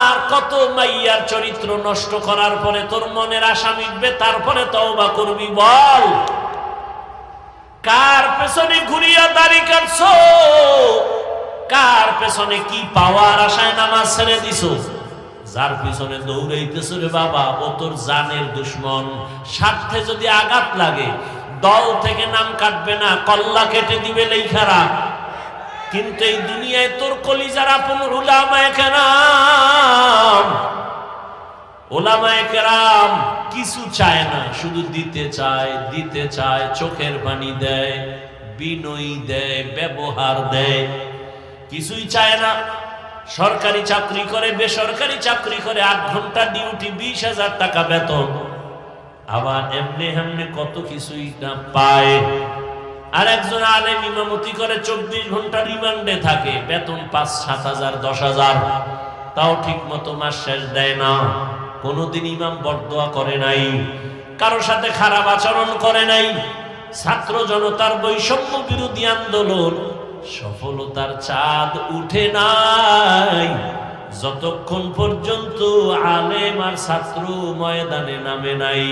আর কত মাইয়ার চরিত্র নষ্ট করার পরে তোর মনের আশা মিটবে, তারপরে তওবা করবি? বল, কার পেছনে ঘুরিয়া দাড়ি কাটছো? কার পেছনে কি পাওয়ার আশায় নামাজ ছেড়ে দিছো? যার পিছনে দৌড়াইতেছ রে বাবা, ও তোর জানের দুশ্মন। স্বার্থে যদি আঘাত লাগে দল থেকে নাম কাটবে না, কল্লা কেটে দিবে লেখারা। কিন্তু এই দুনিয়ায় তোর কলিজার আপন উলামায়ে কেরাম, উলামায়ে কেরাম কিছু চায় না, শুধু দিতে চায়, দিতে চায়, চোখের পানি দেয়, বিনয়ী দেয়, ব্যবহার দেয়, কিছুই চায় না। সরকারি চাকরি করে, বেসরকারি চাকরি করে, 8 ঘন্টা ডিউটি, 20,000 টাকা বেতন, আবার এমনি এমনি কত কিছুই না পায়। আর একজন আলেম ইমামতি করে, 24 ঘন্টা রিমান্ডে থাকে, বেতন 5-7 হাজার, 10 হাজার, তাও ঠিক মতো মাস শেষ দেয় না। কোনদিন ইমাম বরদোয়া করে নাই, কারো সাথে খারাপ আচরণ করে নাই। ছাত্র জনতার বৈষম্য বিরোধী আন্দোলন সফলতার চাঁদ উঠে নাই যতক্ষণ পর্যন্ত আলেম আর ছাত্র ময়দানে নামে নাই।